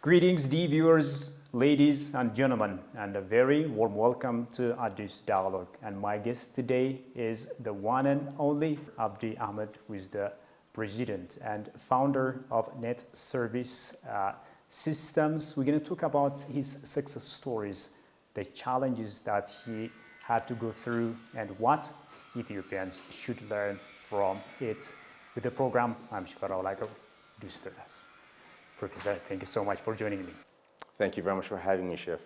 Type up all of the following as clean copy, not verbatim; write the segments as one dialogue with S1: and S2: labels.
S1: Greetings, dear viewers, ladies and gentlemen, and a very warm welcome to Addis Dialogue. And my guest today is the one and only Abdi Ahmed, who is the president and founder of NetServe Systems. We're going to talk about his success stories, the challenges that he had to go through, and what Ethiopians should learn from it. With the program, I'm Shifarao Lago. Do start us. Professor, thank you so much for joining me.
S2: Thank you very much for having me, Chef.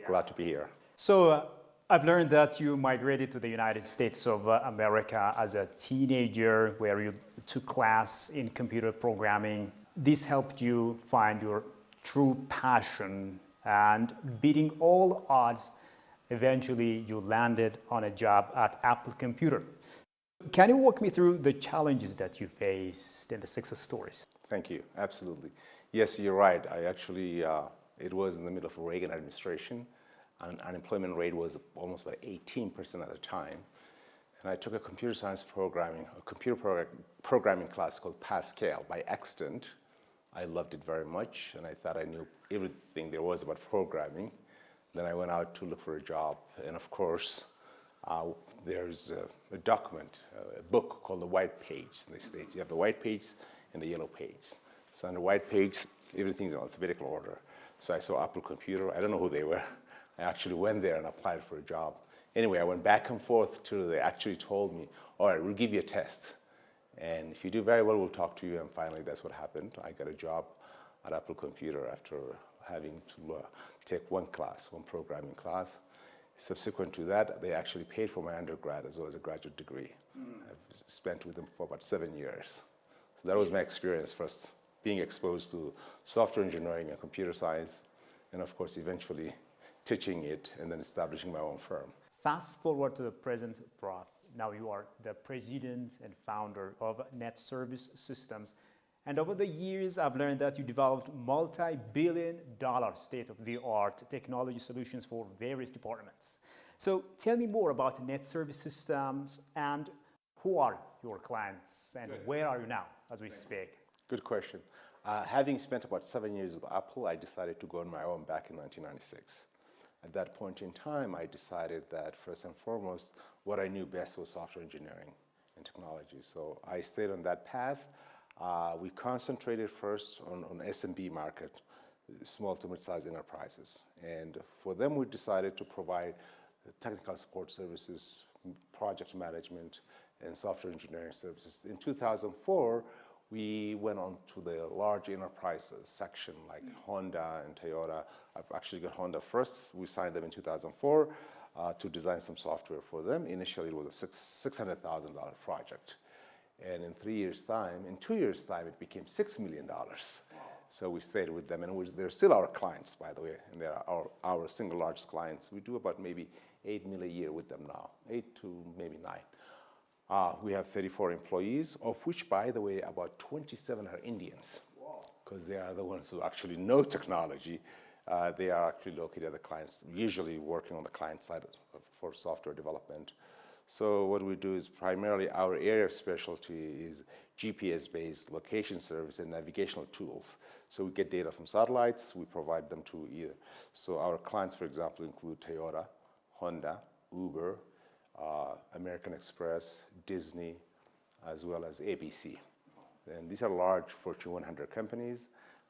S2: Glad to be here.
S1: So, I've learned that you migrated to the United States of America as a teenager, where you took class in computer programming. This helped you find your true passion, and beating all odds, eventually you landed on a job at Apple Computer. Can you walk me through the challenges that you faced and the success stories?
S2: Thank you. Absolutely. Yes, you're right. I actually, it was in the middle of the Reagan administration, and unemployment rate was almost about 18% at the time. And I took a computer science programming class called Pascal by accident. I loved it very much, and I thought I knew everything there was about programming. Then I went out to look for a job, and of course, there's a document, a book called the White Page in the States. You have the White Page and the Yellow Page. So on the White Page, everything's in alphabetical order. So I saw Apple Computer. I don't know who they were. I actually went there and applied for a job. Anyway, I went back and forth till they actually told me, all right, we'll give you a test. And if you do very well, we'll talk to you. And finally, that's what happened. I got a job at Apple Computer after having to take one programming class. Subsequent to that, they actually paid for my undergrad as well as a graduate degree. I've spent with them for about 7 years. So that was my experience first, being exposed to software engineering and computer science, and of course, eventually teaching it and then establishing my own firm.
S1: Fast forward to the present, Prof. Now you are the president and founder of NetServe Systems. And over the years, I've learned that you developed multi-billion-dollar state-of-the-art technology solutions for various departments. So tell me more about NetServe Systems, and who are your clients, and where are you now as we speak?
S2: Good question. Having spent about 7 years with Apple, I decided to go on my own back in 1996. At that point in time, I decided that first and foremost, what I knew best was software engineering and technology. So I stayed on that path. We concentrated first on SMB market, small to mid-sized enterprises. And for them, we decided to provide technical support services, project management, and software engineering services. In 2004, we went on to the large enterprises section like Honda and Toyota. I've actually got Honda first. We signed them in 2004 to design some software for them. Initially, it was a $600,000 project. And in 2 years' time, it became $6 million. So we stayed with them, and they're still our clients, by the way, and they're our single largest clients. We do about maybe $8 million a year with them now, 8 to maybe 9. We have 34 employees, of which, by the way, about 27 are Indians, because they are the ones who actually know technology. They are actually located at the clients, usually working on the client side for software development. So what we do is primarily our area of specialty is GPS-based location service and navigational tools. So we get data from satellites, we provide them to either. So our clients, for example, include Toyota, Honda, Uber, American Express, Disney, as well as ABC. And these are large Fortune 100 companies.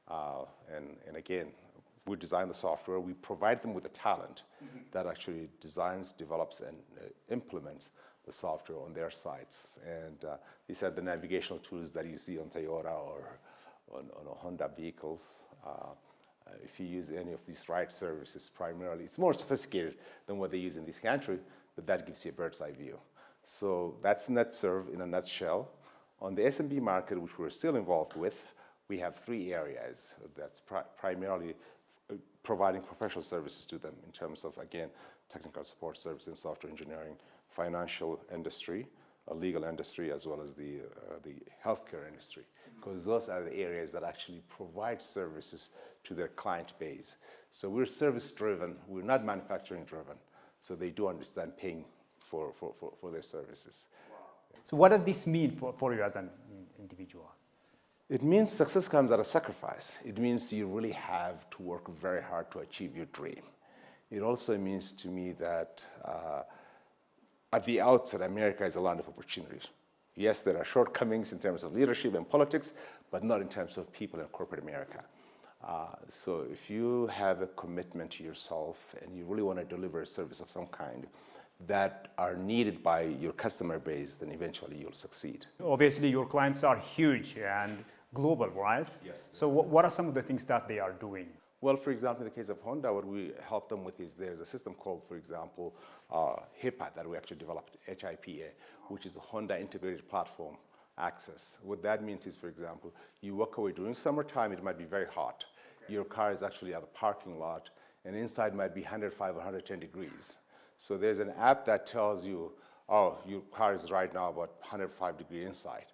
S2: And again, we design the software. We provide them with the talent that actually designs, develops, and implements the software on their sites. And these are the navigational tools that you see on Toyota or on Honda vehicles. If you use any of these ride services, primarily, it's more sophisticated than what they use in this country, but that gives you a bird's eye view. So that's NetServe in a nutshell. On the SMB market, which we're still involved with, we have 3 areas. That's primarily providing professional services to them in terms of, again, technical support services and software engineering, financial industry, legal industry, as well as the healthcare industry, because those are the areas that actually provide services to their client base. So we're service-driven. We're not manufacturing-driven. So they do understand paying for their services.
S1: Wow. So what does this mean for you as an individual?
S2: It means success comes at a sacrifice. It means you really have to work very hard to achieve your dream. It also means to me that at the outset, America is a land of opportunities. Yes, there are shortcomings in terms of leadership and politics, but not in terms of people in corporate America. So if you have a commitment to yourself and you really want to deliver a service of some kind that are needed by your customer base, then eventually you'll succeed.
S1: Obviously, your clients are huge and global, right?
S2: Yes.
S1: So what are some of the things that they are doing?
S2: Well, for example, in the case of Honda, what we help them with is there's a system called, for example, HIPAA that we actually developed, HIPA, which is the Honda Integrated Platform Access. What that means is, for example, you walk away during summertime, it might be very hot. Your car is actually at a parking lot, and inside might be 105 or 110 degrees. So there's an app that tells you, oh, your car is right now about 105 degrees inside.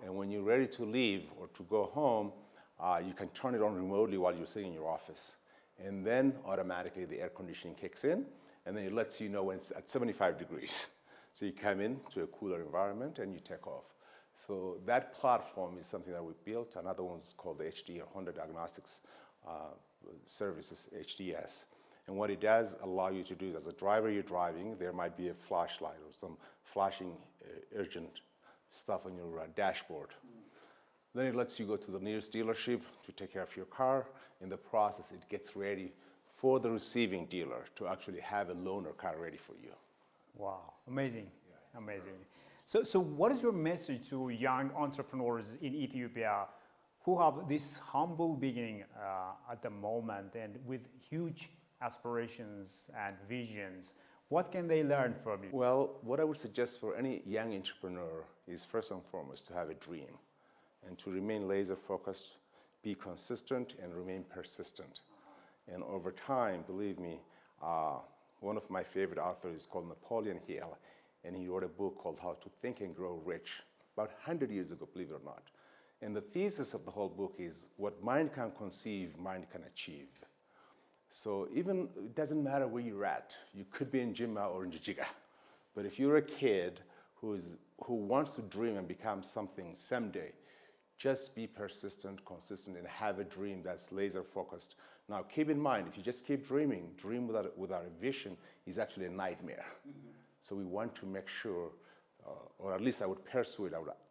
S2: And when you're ready to leave or to go home, you can turn it on remotely while you're sitting in your office. And then automatically the air conditioning kicks in, and then it lets you know when it's at 75 degrees. So you come in to a cooler environment and you take off. So that platform is something that we built. Another one is called the HD, or Honda Diagnostics Services, HDS. And what it does allow you to do is, as a driver, you're driving, there might be a flashlight or some flashing urgent stuff on your dashboard. Then it lets you go to the nearest dealership to take care of your car. In the process, it gets ready for the receiving dealer to actually have a loaner car ready for you.
S1: Wow, amazing, amazing. So what is your message to young entrepreneurs in Ethiopia who have this humble beginning at the moment and with huge aspirations and visions? What can they learn from you?
S2: Well, what I would suggest for any young entrepreneur is first and foremost to have a dream and to remain laser focused, be consistent, and remain persistent. And over time, believe me, one of my favorite authors is called Napoleon Hill, and he wrote a book called How to Think and Grow Rich, about 100 years ago, believe it or not. And the thesis of the whole book is what mind can conceive, mind can achieve. So even, it doesn't matter where you're at. You could be in Jimma or in Jijiga. But if you're a kid who wants to dream and become something someday, just be persistent, consistent, and have a dream that's laser focused. Now, keep in mind, if you just keep dreaming, dream without a vision is actually a nightmare. Mm-hmm. So we want to make sure, or at least I would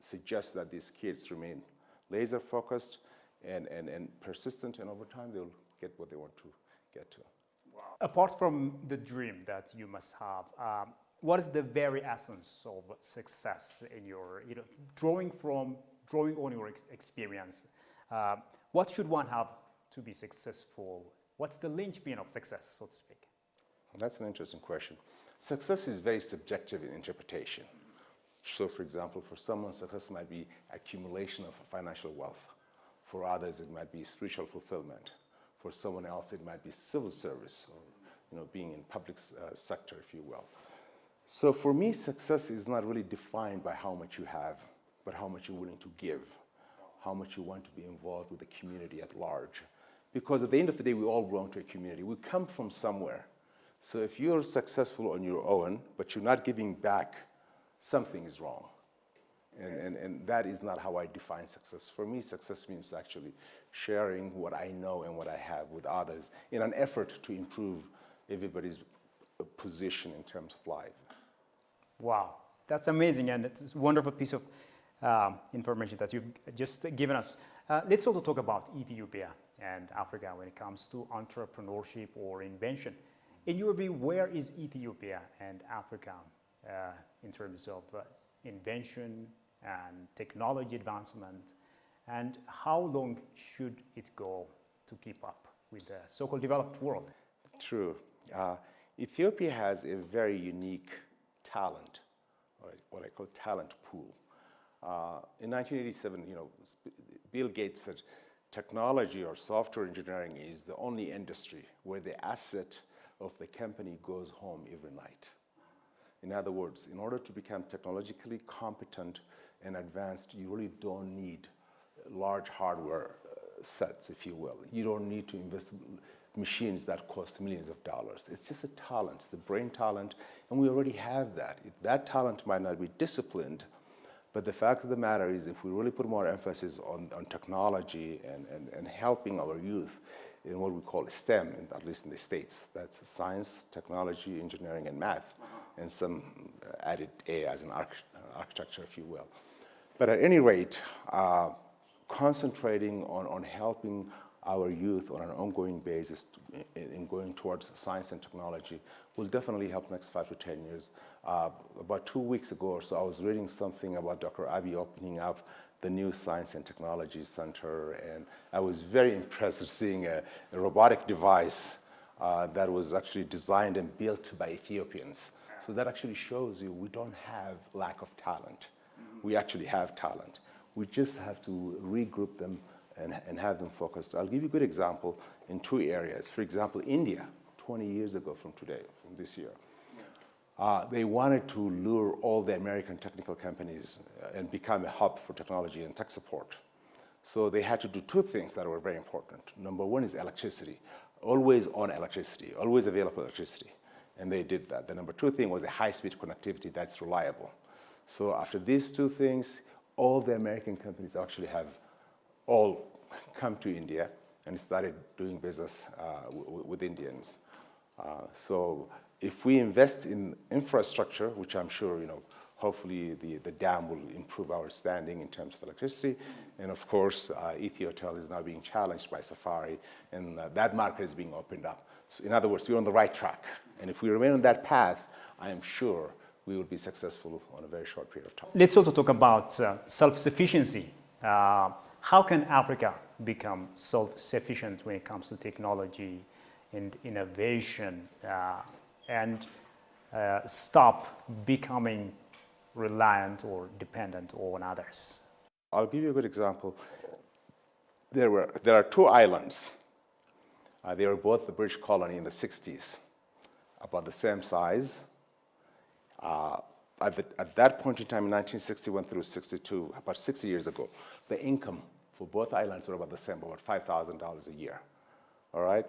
S2: suggest that these kids remain laser focused and persistent, and over time they'll get what they want to get to.
S1: Wow. Apart from the dream that you must have, what is the very essence of success in your, drawing on your experience? What should one have to be successful? What's the linchpin of success, so to speak?
S2: That's an interesting question. Success is very subjective in interpretation. So, for example, for someone, success might be accumulation of financial wealth. For others, it might be spiritual fulfillment. For someone else, it might be civil service, or being in public sector, if you will. So for me, success is not really defined by how much you have, but how much you're willing to give, how much you want to be involved with the community at large. Because at the end of the day, we all belong to a community. We come from somewhere. So if you're successful on your own, but you're not giving back, something is wrong. And that is not how I define success. For me, success means actually sharing what I know and what I have with others in an effort to improve everybody's position in terms of life.
S1: Wow, that's amazing, and it's a wonderful piece of information that you've just given us. Let's also talk about Ethiopia and Africa when it comes to entrepreneurship or invention. In your view, where is Ethiopia and Africa in terms of invention and technology advancement, and how long should it go to keep up with the so-called developed world?
S2: True. Ethiopia has a very unique talent, or what I call talent pool. In 1987, Bill Gates said technology or software engineering is the only industry where the asset of the company goes home every night. In other words, in order to become technologically competent and advanced, you really don't need large hardware sets, if you will. You don't need to invest machines that cost millions of dollars. It's just a talent, the brain talent, and we already have that. That talent might not be disciplined, But the fact of the matter is, if we really put more emphasis on technology and helping our youth in what we call STEM, at least in the States, that's science, technology, engineering, and math, and some added A as an architecture, if you will. But at any rate, concentrating on helping our youth on an ongoing basis in going towards science and technology will definitely help next 5 to 10 years. About 2 weeks ago or so, I was reading something about Dr. Abiy opening up the new Science and Technology Center, and I was very impressed seeing a robotic device that was actually designed and built by Ethiopians. So that actually shows you we don't have lack of talent. We actually have talent. We just have to regroup them and have them focused. I'll give you a good example in 2 areas. For example, India, 20 years ago from today, from this year, they wanted to lure all the American technical companies and become a hub for technology and tech support. So they had to do 2 things that were very important. Number 1 is electricity, always on electricity, always available electricity. And they did that. The number 2 thing was a high-speed connectivity that's reliable. So after these 2 things, all the American companies actually have all come to India and started doing business with Indians. So if we invest in infrastructure, which I'm sure, hopefully the dam will improve our standing in terms of electricity. And of course, Ethiotel is now being challenged by Safari, and that market is being opened up. So in other words, we're on the right track. And if we remain on that path, I am sure we will be successful on a very short period of time.
S1: Let's also talk about self-sufficiency. How can Africa become self-sufficient when it comes to technology and innovation and stop becoming reliant or dependent on others?
S2: I'll give you a good example. There are 2 islands. They were both the British colony in the 60s, about the same size. At that point in time, in 1961 through 62, about 60 years ago, the income for both islands were about the same, about $5,000 a year. All right?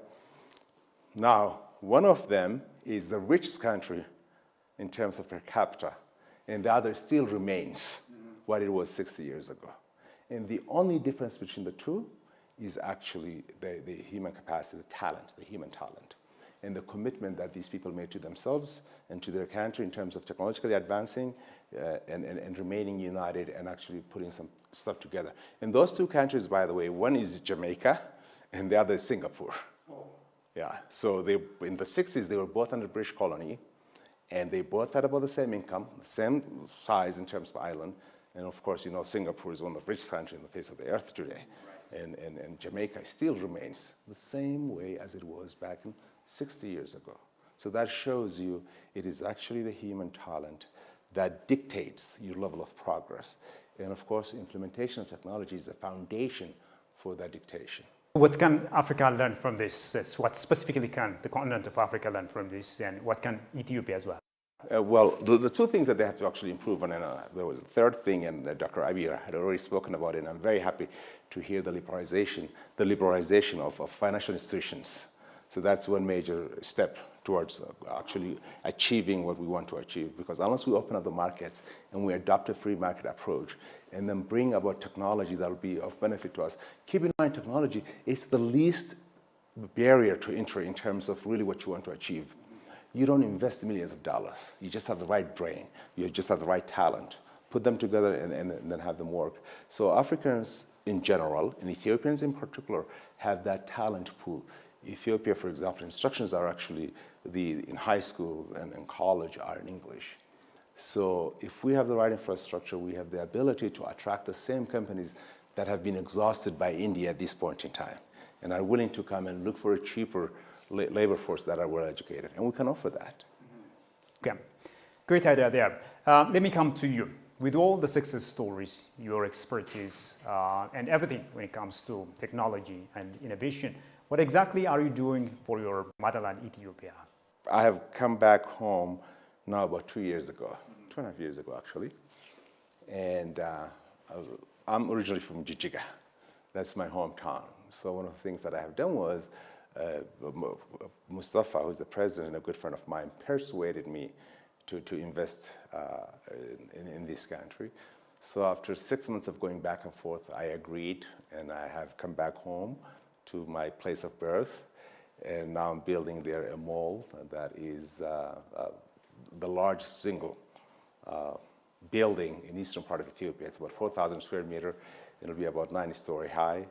S2: Now, one of them is the richest country in terms of per capita, and the other still remains what it was 60 years ago. And the only difference between the 2 is actually the human capacity, the talent, the human talent, and the commitment that these people made to themselves and to their country in terms of technologically advancing and remaining united and actually putting some stuff together. And those 2 countries, by the way, one is Jamaica and the other is Singapore. Oh. Yeah, so in the 60s, they were both under British colony, and they both had about the same income, the same size in terms of island. And of course, Singapore is one of the richest countries on the face of the earth today. Right. And Jamaica still remains the same way as it was back in 60 years ago. So that shows you it is actually the human talent that dictates your level of progress. And of course, implementation of technology is the foundation for that dictation.
S1: What can Africa learn from this? What specifically can the continent of Africa learn from this, and what can Ethiopia as well?
S2: Well, the 2 things that they have to actually improve on, and there was a 3rd thing, and Dr. Abiy had already spoken about it, and I'm very happy to hear the liberalization of financial institutions. So that's one major step towards actually achieving what we want to achieve, because unless we open up the markets and we adopt a free market approach and then bring about technology that will be of benefit to us, keep in mind technology, it's the least barrier to entry in terms of really what you want to achieve. You don't invest millions of dollars. You just have the right brain. You just have the right talent. Put them together and then have them work. So Africans in general, and Ethiopians in particular, have that talent pool. Ethiopia, for example, instructions are actually in high school and in college are in English. So if we have the right infrastructure, we have the ability to attract the same companies that have been exhausted by India at this point in time and are willing to come and look for a cheaper labor force that are well educated, and we can offer that.
S1: Okay, great idea there. Let me come to you. With all the success stories, your expertise, and everything when it comes to technology and innovation, what exactly are you doing for your motherland, Ethiopia?
S2: I have come back home now about 2 years ago, 2.5 years ago actually, and I'm originally from Jijiga. That's my hometown. So one of the things that I have done was Mustafa, who's the president and a good friend of mine, persuaded me to invest in this country. So after 6 months of going back and forth, I agreed, and I have come back home to my place of birth. And now I'm building there a mall that is the largest single building in eastern part of Ethiopia. It's about 4,000 square meter. It'll be about 90-story high.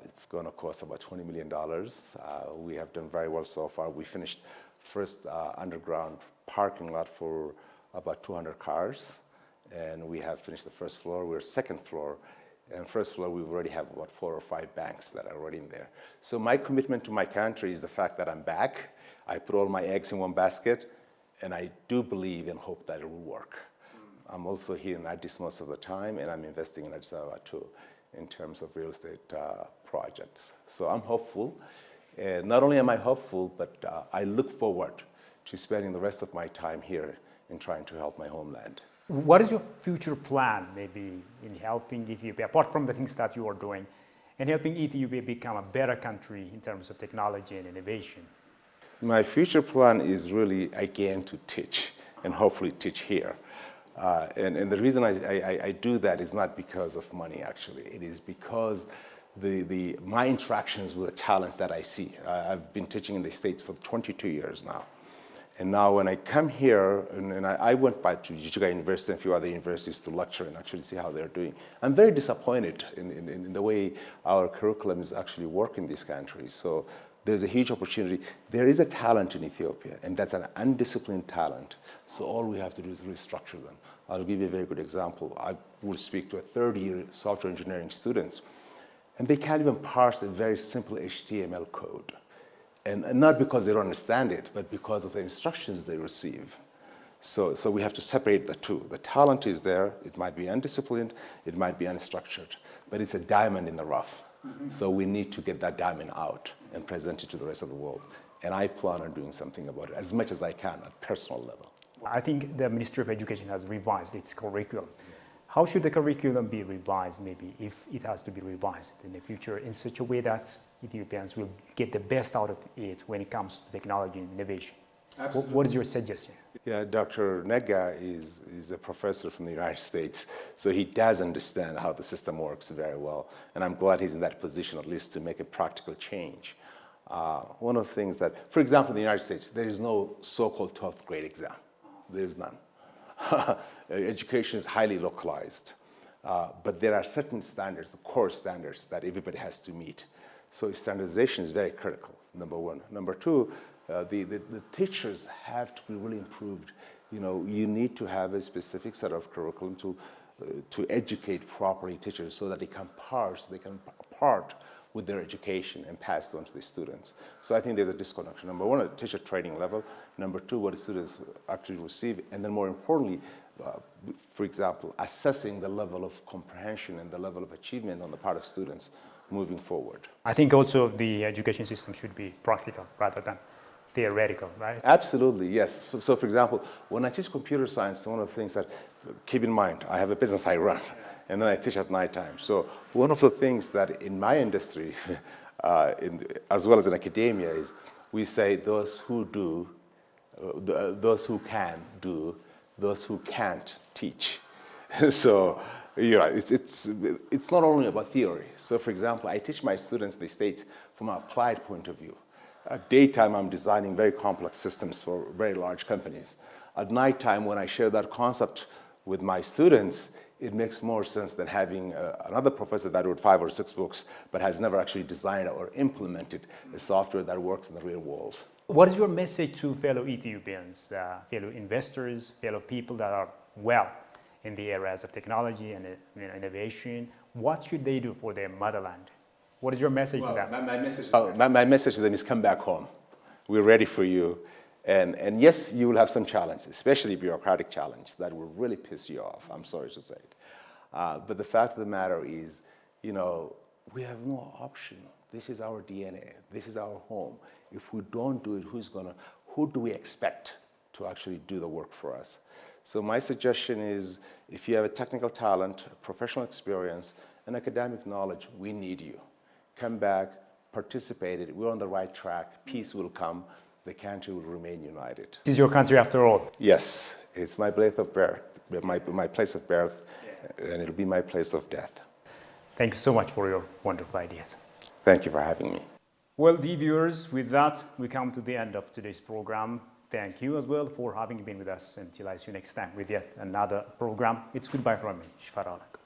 S2: It's going to cost about $20 million. We have done very well so far. We finished first underground parking lot for about 200 cars, and we have finished the first floor. We're second floor, and first floor we already have about 4 or 5 banks that are already in there. So my commitment to my country is the fact that I'm back. I put all my eggs in one basket, and I do believe and hope that it will work. I'm also here in Addis most of the time, and I'm investing in Addis Ababa too, in terms of real estate projects. So I'm hopeful. And not only am I hopeful, but I look forward to spending the rest of my time here in trying to help my homeland.
S1: What is your future plan, maybe, in helping Ethiopia, apart from the things that you are doing, and helping Ethiopia become a better country in terms of technology and innovation?
S2: My future plan is really, again, to teach, and hopefully teach here. And the reason I do that is not because of money, actually. It is because my interactions with the talent that I see. I've been teaching in the States for 22 years now. And now when I come here, and I went back to Jijiga University and a few other universities to lecture and actually see how they're doing, I'm very disappointed in the way our curriculum is actually working in this country. So there's a huge opportunity. There is a talent in Ethiopia, and that's an undisciplined talent. So all we have to do is restructure them. I'll give you a very good example. I will speak to a third-year software engineering students, and they can't even parse a very simple HTML code. And not because they don't understand it, but because of the instructions they receive. So we have to separate the two. The talent is there. It might be undisciplined. It might be unstructured. But it's a diamond in the rough. Mm-hmm. So we need to get that diamond out and present it to the rest of the world. And I plan on doing something about it as much as I can at personal level.
S1: I think the Ministry of Education has revised its curriculum. How should the curriculum be revised, maybe, if it has to be revised in the future, in such a way that Ethiopians will get the best out of it when it comes to technology and innovation? Absolutely. What is your suggestion?
S2: Yeah, Dr. Nega is a professor from the United States, so he does understand how the system works very well, and I'm glad he's in that position at least to make a practical change. One of the things that, for example, in the United States, there is no so-called 12th grade exam. There is none. Education is highly localized, but there are certain standards, the core standards that everybody has to meet. So standardization is very critical, number one. Number two, the teachers have to be really improved. You know, you need to have a specific set of curriculum to educate properly teachers so that they can part with their education and pass it on to the students. So I think there's a disconnection. Number one, at teacher training level. Number two, what the students actually receive. And then more importantly, for example, assessing the level of comprehension and the level of achievement on the part of students moving forward.
S1: I think also the education system should be practical rather than theoretical, right?
S2: Absolutely, yes. So for example, when I teach computer science, one of the things that, keep in mind, I have a business I run, and then I teach at nighttime. So one of the things that in my industry, as well as in academia, is we say those who do, those who can do, those who can't teach. So it's not only about theory. So for example, I teach my students in the States from an applied point of view. At daytime, I'm designing very complex systems for very large companies. At nighttime, when I share that concept with my students, it makes more sense than having another professor that wrote 5 or 6 books, but has never actually designed or implemented a software that works in the real world.
S1: What is your message to fellow Ethiopians, fellow investors, fellow people that are well in the areas of technology and innovation? What should they do for their motherland? What is your message to them?
S2: My message to them is come back home. We're ready for you. And yes, you will have some challenges, especially bureaucratic challenge that will really piss you off, I'm sorry to say it. But the fact of the matter is, you know, we have no option. This is our DNA. This is our home. If we don't do it, who do we expect to actually do the work for us? So my suggestion is, if you have a technical talent, professional experience, and academic knowledge, we need you. Come back, participate. We're on the right track. Peace will come. The country will remain united.
S1: This is your country after all.
S2: Yes, it's my place of my place of birth, and it'll be my place of death.
S1: Thank you so much for your wonderful ideas.
S2: Thank you for having me.
S1: Well, dear viewers, with that, we come to the end of today's program. Thank you as well for having been with us. Until I see you next time with yet another program. It's goodbye from me, Shfaralak.